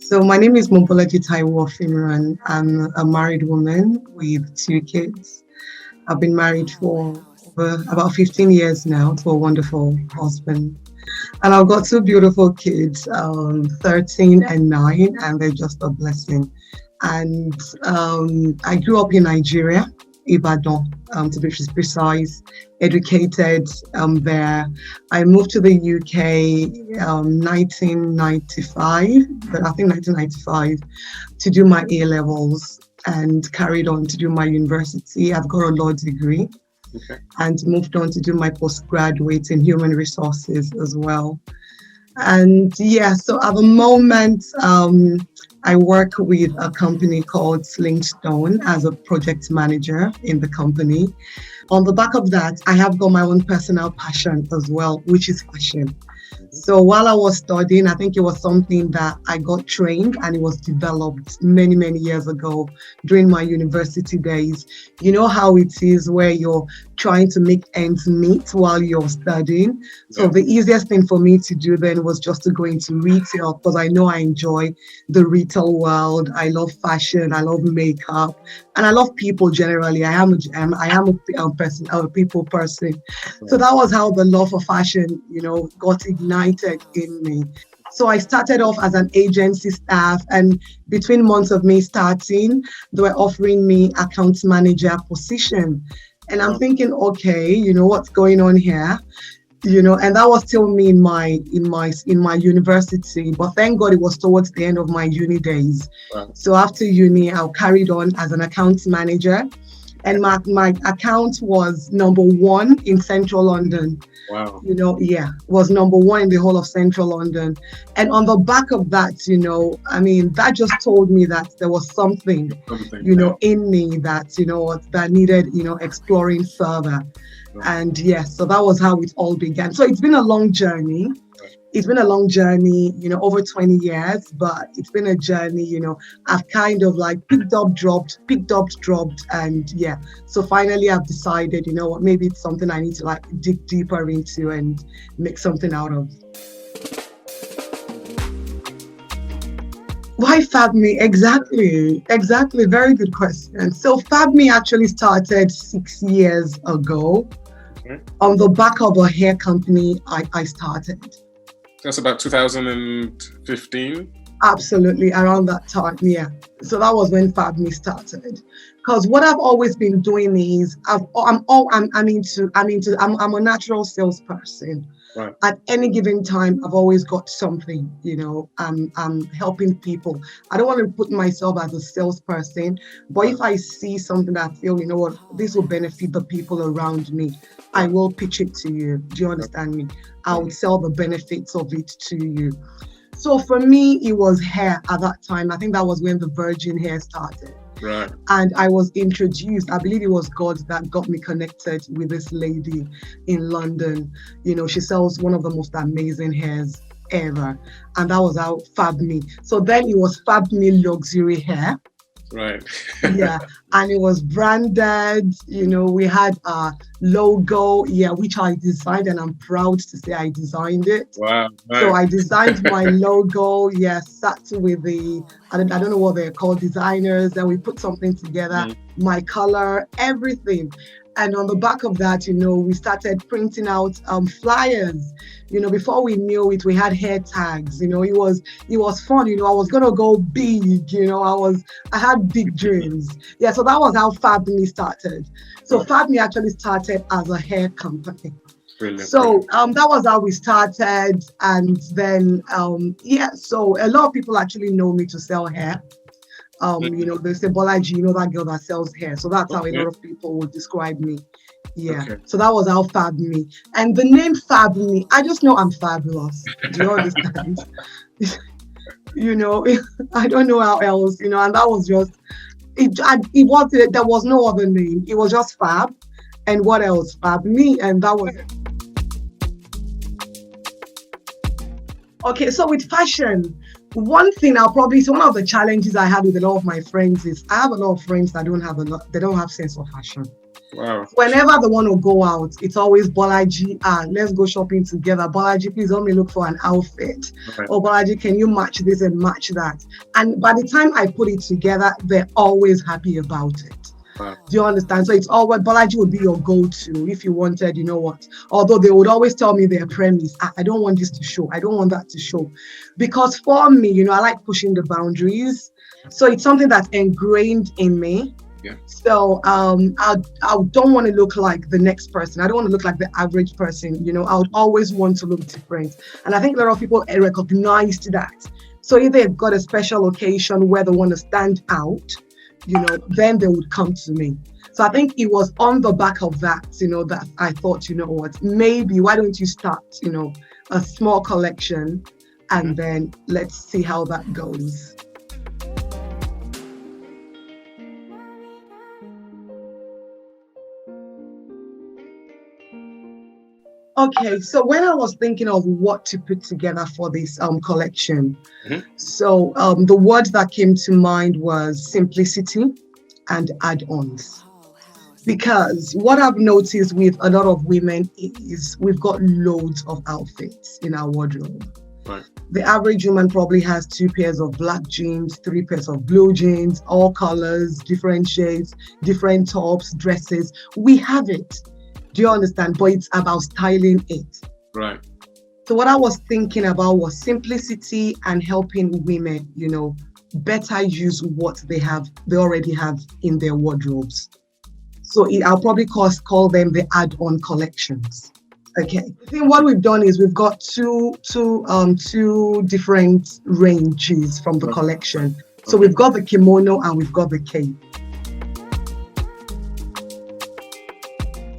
So my name is Mobolaji Taiwo Ofinran. I'm a married woman with 2 kids. I've been married for about 15 years now to a wonderful husband. And I've got 2 beautiful kids, 13 and 9, and they're just a blessing. And I grew up in Nigeria, Ibadan, to be precise, educated there. I moved to the UK 1995, but I think 1995, to do my A-levels and carried on to do my university. I've got a law degree. Okay. And moved on to do my postgraduate in human resources as well. And yeah, so at the moment, I work with a company called Slingstone as a project manager in the company. On the back of that, I have got my own personal passion as well, which is fashion. So while I was studying, I think it was something that I got trained and it was developed many, many years ago during my university days. You know how it is where you're trying to make ends meet while you're studying. So the easiest thing for me to do then was just to go into retail because I know I enjoy the retail world. I love fashion, I love makeup, and I love people generally. I am a people person. So that was how the love for fashion, got ignited in me. So I started off as an agency staff, and between months of me starting, they were offering me account manager position. And I'm thinking, okay, what's going on here? And that was still me in my university. But thank God it was towards the end of my uni days. Wow. So after uni, I carried on as an account manager. And my account was number 1 in central London. Wow. Was number 1 in the whole of central London. And on the back of that, that just told me that there was something in me that, that needed, exploring further. And yes, so that was how it all began. So it's been a long journey. It's been a long journey, over 20 years, but it's been a journey, I've kind of like picked up, dropped. And yeah, so finally I've decided, what, maybe it's something I need to like dig deeper into and make something out of. Why Fabmie? Exactly. Very good question. So Fabmie actually started 6 years ago. Okay. On the back of a hair company I started. That's about 2015? Absolutely, around that time, yeah. So that was when Fabmie started. Because what I've always been doing is I'm a natural salesperson. Right. At any given time, I've always got something, I'm helping people. I don't want to put myself as a salesperson, but if I see something that I feel, this will benefit the people around me, I will pitch it to you. Do you understand me? I would sell the benefits of it to you. So for me, it was hair at that time. I think that was when the virgin hair started. Right. And I was introduced, I believe it was God that got me connected with this lady in London. She sells one of the most amazing hairs ever. And that was how Fabmie. So then it was Fabmie luxury hair. Right. Yeah, and it was branded. We had a logo, yeah, which I designed, and I'm proud to say I designed it. Wow. So Nice. I designed my logo, yeah, sat with I don't know what they're called, designers, then we put something together, Mm. my color, everything. And on the back of that, we started printing out flyers. Before we knew it, we had hair tags. It was fun. I was gonna go big. I had big dreams. Yeah, so that was how Fabmie started. So Okay. Fabmie actually started as a hair company. Brilliant. So Brilliant. that was how we started, and then yeah, so a lot of people actually know me to sell hair. They say, Bolaji, that girl that sells hair. So that's how a Okay. lot of people would describe me. Yeah. Okay. So that was how Fabmie. And the name Fabmie, I just know I'm fabulous. Do you understand? I don't know how else, and that was just there was no other name. It was just Fab. And what else? Fabmie. And that was it. Okay, so with fashion, one thing I'll probably so one of the challenges I had with a lot of my friends is I have a lot of friends that they don't have sense of fashion. Wow. Whenever they want to go out, it's always Bolaji, let's go shopping together. Bolaji, please help me look for an outfit. Right. Or Bolaji, can you match this and match that? And by the time I put it together, they're always happy about it. Wow. Do you understand? So it's always Bolaji would be your go-to if you wanted, what? Although they would always tell me their premise, I don't want this to show. I don't want that to show. Because for me, I like pushing the boundaries. So it's something that's ingrained in me. Yeah. So I don't want to look like the next person. I don't want to look like the average person. I would always want to look different. And I think a lot of people recognized that. So if they've got a special occasion where they want to stand out, then they would come to me. So I think it was on the back of that, that I thought, what, maybe why don't you start, a small collection and then let's see how that goes. Okay, so when I was thinking of what to put together for this collection, so the word that came to mind was simplicity and add-ons. Because what I've noticed with a lot of women is we've got loads of outfits in our wardrobe. Right. The average woman probably has 2 pairs of black jeans, 3 pairs of blue jeans, all colors, different shades, different tops, dresses. We have it. Do you understand? But it's about styling it. Right. So what I was thinking about was simplicity and helping women, better use what they already have in their wardrobes. So I'll probably call them the add-on collections. Okay. I think what we've done is we've got two different ranges from the collection. So we've got the kimono and we've got the cape.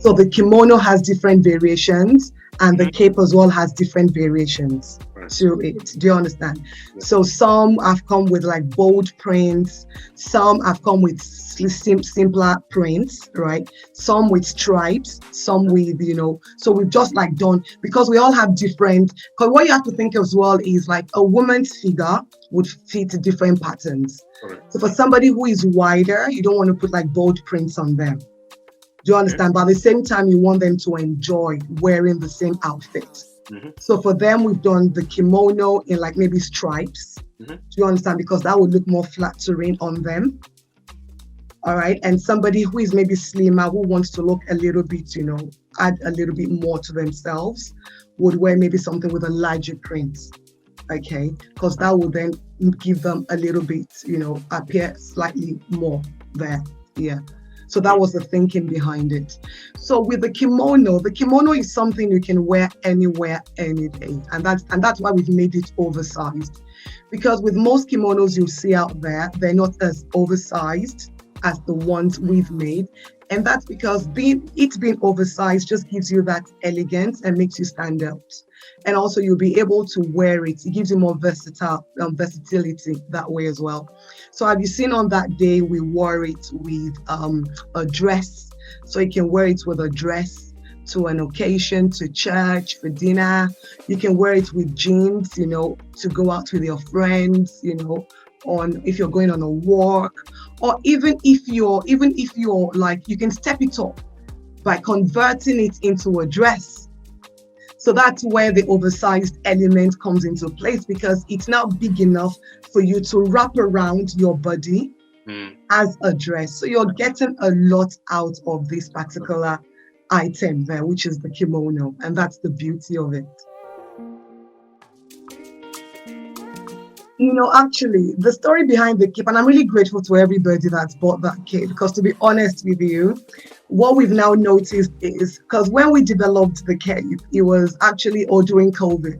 So the kimono has different variations and the cape as well has different variations to it. Do you understand? Yeah. So some have come with like bold prints, some have come with simpler prints, right? Some with stripes, some with, so we've just like done, because we all have different, because what you have to think as well is like a woman's figure would fit different patterns. Correct. So for somebody who is wider, you don't want to put like bold prints on them. Do you understand? But at the same time, you want them to enjoy wearing the same outfit. So for them, we've done the kimono in like maybe stripes. Do you understand? Because that would look more flattering on them. All right. And somebody who is maybe slimmer, who wants to look a little bit, add a little bit more to themselves, would wear maybe something with a larger print. Okay. Because that would then give them a little bit, appear slightly more there. Yeah. So that was the thinking behind it. So with the kimono is something you can wear anywhere, any day. And that's why we've made it oversized. Because with most kimonos you see out there, they're not as oversized as the ones we've made. And that's because being oversized just gives you that elegance and makes you stand out. And also you'll be able to wear it. It gives you more versatility that way as well. So have you seen on that day, we wore it with a dress. So you can wear it with a dress to an occasion, to church, for dinner. You can wear it with jeans, to go out with your friends, on if you're going on a walk, or even if you're like, you can step it up by converting it into a dress. So that's where the oversized element comes into place, because it's now big enough for you to wrap around your body as a dress. So you're getting a lot out of this particular item there, which is the kimono, and that's the beauty of it. Actually, the story behind the cape, and I'm really grateful to everybody that's bought that cape, because to be honest with you, what we've now noticed is, because when we developed the cape, it was actually all during COVID.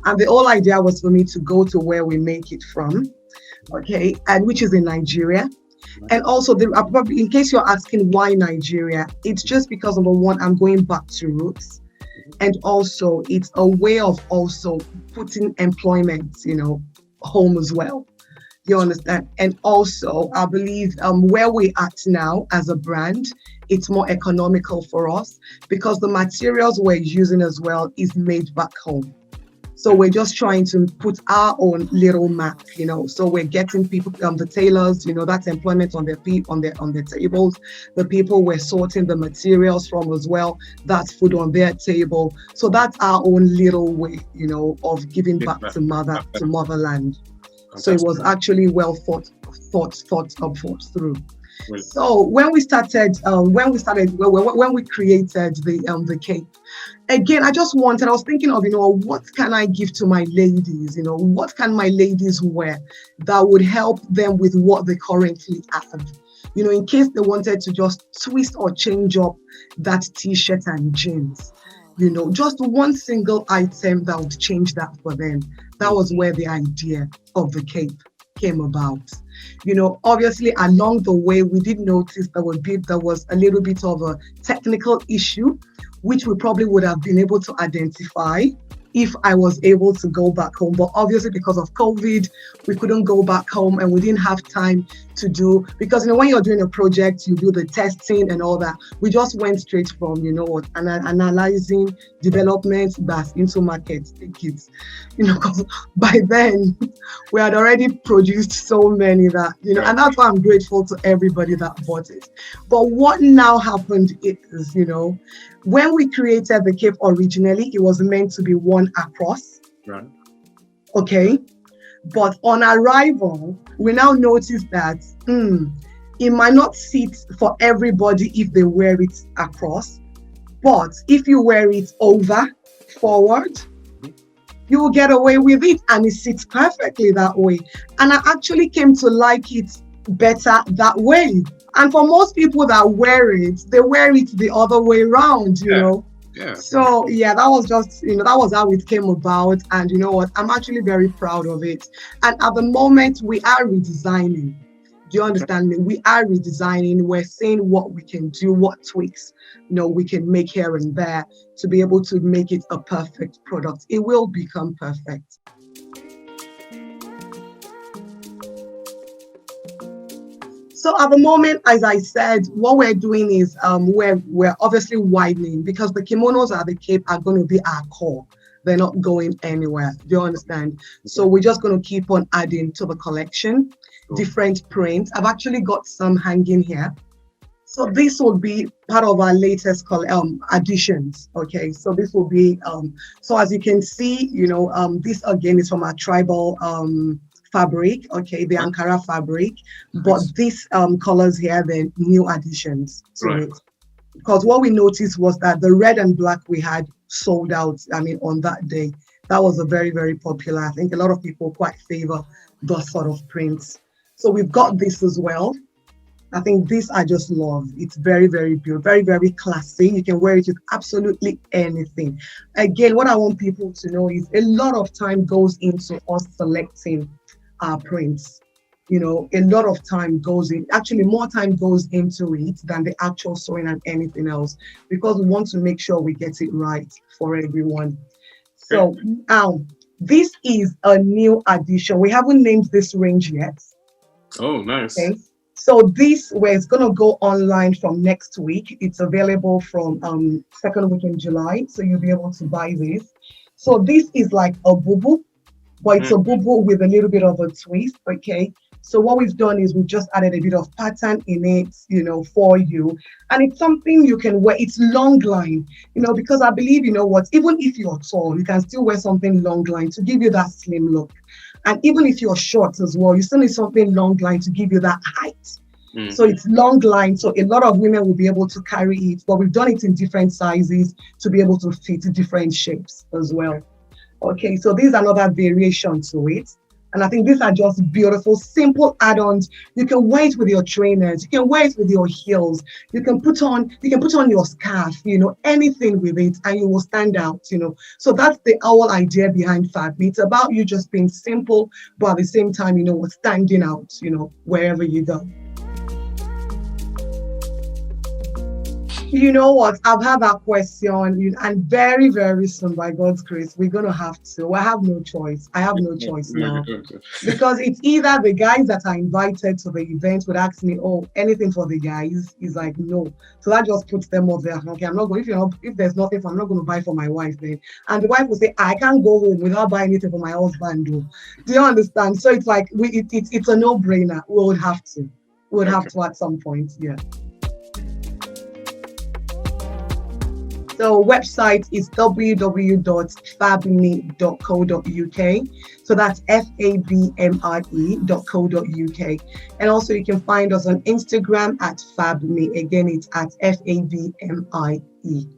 And the whole idea was for me to go to where we make it from, okay, and which is in Nigeria. And also, probably, in case you're asking why Nigeria, it's just because, number one, I'm going back to roots. And also, it's a way of also putting employment, home as well. You understand? And also, I believe where we're at now as a brand, it's more economical for us, because the materials we're using as well is made back home. So we're just trying to put our own little map, So we're getting people, the tailors, that's employment on their tables. The people we're sorting the materials from as well, that's food on their table. So that's our own little way, of giving back to motherland. So it was actually well thought through. Right. So when we created the cape, again, I was thinking of, what can I give to my ladies? What can my ladies wear that would help them with what they currently have? In case they wanted to just twist or change up that t-shirt and jeans, just one single item that would change that for them. That was where the idea of the cape came about. Obviously along the way, we did notice there was a little bit of a technical issue, which we probably would have been able to identify if I was able to go back home. But obviously, because of COVID, we couldn't go back home, and we didn't have time to do, because when you're doing a project, you do the testing and all that. We just went straight from, analyzing development that's into market tickets, because by then we had already produced so many that, and that's why I'm grateful to everybody that bought it. But what now happened is, when we created the cape originally, it was meant to be worn across. Right. Okay. But on arrival, we now notice that it might not sit for everybody if they wear it across. But if you wear it over, forward, you will get away with it, and it sits perfectly that way. And I actually came to like it better that way. And for most people that wear it, they wear it the other way around, Yeah. So that was just, that was how it came about. And you know what? I'm actually very proud of it. And at the moment, we are redesigning. Do you understand me? We are redesigning. We're seeing what we can do, what tweaks, we can make here and there to be able to make it a perfect product. It will become perfect. So at the moment, as I said, what we're doing is we're obviously widening, because the kimonos and the cape are going to be our core. They're not going anywhere. Do you understand? So we're just going to keep on adding to the collection, different prints. I've actually got some hanging here. So this will be part of our latest additions. Okay, so this will be so as you can see, this again is from our tribal fabric, okay, the Ankara fabric, but these colors here, the new additions to it. Because what we noticed was that the red and black we had sold out, on that day. That was a very, very popular. I think a lot of people quite favor those sort of prints. So we've got this as well. I think this I just love. It's very, very beautiful, very, very classy. You can wear it with absolutely anything. Again, what I want people to know is a lot of time goes into us selecting our prints. A lot of time goes in, actually more time goes into it than the actual sewing and anything else, because we want to make sure we get it right for everyone. So this is a new addition. We haven't named this range yet. Oh, nice. Okay. So this, where it's going to go online from next week. It's available from second week in July. So you'll be able to buy this. So this is like a bubu, but it's a bubu with a little bit of a twist, okay? So what we've done is we've just added a bit of pattern in it, for you. And it's something you can wear. It's long line, because I believe, what, even if you're tall, you can still wear something long line to give you that slim look. And even if you're short as well, you still need something long line to give you that height. So it's long line. So a lot of women will be able to carry it, but we've done it in different sizes to be able to fit different shapes as well. Okay, so this is another variation to it. And I think these are just beautiful, simple add-ons. You can wear it with your trainers, you can wear it with your heels, you can put on your scarf, anything with it, and you will stand out, So that's the whole idea behind Fabmie. It's about you just being simple, but at the same time, standing out, wherever you go. You know what? I've had that question, and very, very soon, by God's grace, we're going to have to. I have no choice. I have no choice now. Because it's either the guys that are invited to the event would ask me, oh, anything for the guys? He's like, no. So that just puts them off there. Okay, I'm not going, if there's nothing, I'm not going to buy for my wife then. And the wife will say, I can't go home without buying anything for my husband. Do you understand? So it's like, it's a no-brainer. We would have to. We would have to at some point, yeah. So website is www.fabmie.co.uk. So that's FABMIE.co.uk. And also you can find us on Instagram at Fabmie. Again, it's at FABMIE.